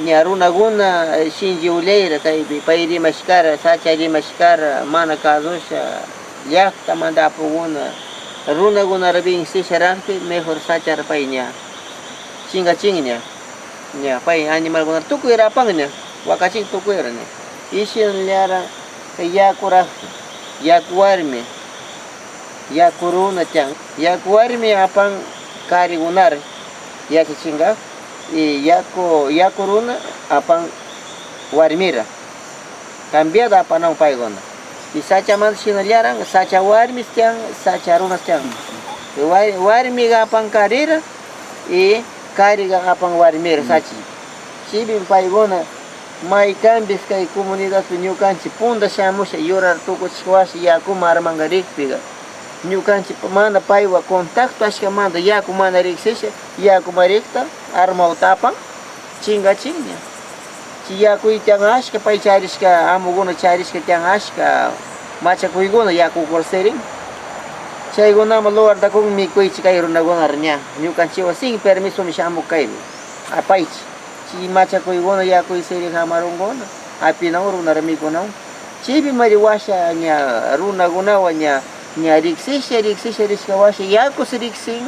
ña runakuna shinchi ulayra kaypi pay rimashkara sacha rimashkara mana kadusha llaqtamanta apukuna runakunara vencesharanpi mejor sachara pay ña chinkachin ña pay animalkunata tukuyra apan ña wakachin tukuyra ña ishinllaran yakurakpi yaku warmi yaku runa tiyan yaku warmi apan karikunara yachachinka y yaku runa apan warmira cambiado apanan paykuna y sachamanta shinallaran sacha warmis tiyan sacha runas tiyan warmiga apan karira y kariga apan warmira sachi chibin paykuna maykanpis kay comunidadpi ñukanchik punta shamusha yurar tukuchishkawashi yakuma armanka rikpiga ñukanchik mana paywa contacto ashkamanta yaku mana riksisha yakuma rikta armawta apan chinkachin ña chi yakuy tiyan ashka pay charishka amukuna charishka tiyan ashka machakuykuna yakukuna serin chaykunama lugartakun mikuychik kay runakunara ña ñukanchikwan sin permisomi shamuk kaypi apaychik chi machakuykuna yakuy serin hamarunkuna apinawan runara mikunawan chaypi mari washa ña runakunawan ña riksisha rishka washa yakus riksin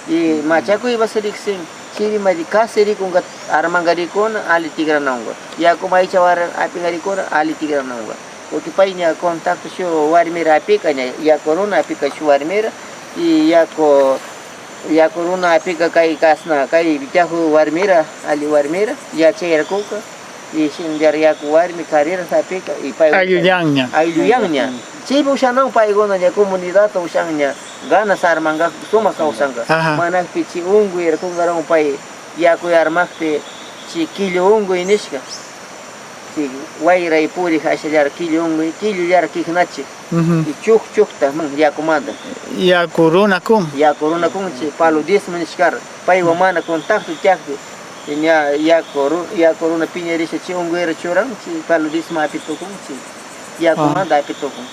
y machakuypas riksin chaypi mari kasi rikunka armanka rikuna ali tigrananka yaku maychawan apinka rikuna ali tigrananka porque pay ña contacto shuk warmira apika ña yaku runa apika shuk warmira y yaku runa apika kay kasna kay yaku warmira ali warmira ya chayarkuka y shinllar yaku warmi kariras apika y pay Ayuyanña. ayuyanña chaypi ushanan paykuna ña comunidadta ushan ña ganas armanka sumak kawsanka manakpi chi unkuy yarkunkaran pay yakuy armakpi chi killu unkuy nishka chi wayray purik ashallar killu unkuy killullar kiknachik y chukta yakumanta Yaku runakun. yaku runakun chi paludismo nishkara paywan mana contacto tiyakpi ña yaku runa piñarisha chi unkuyra churan chi paludismo apitukun chi yakumanta apitukun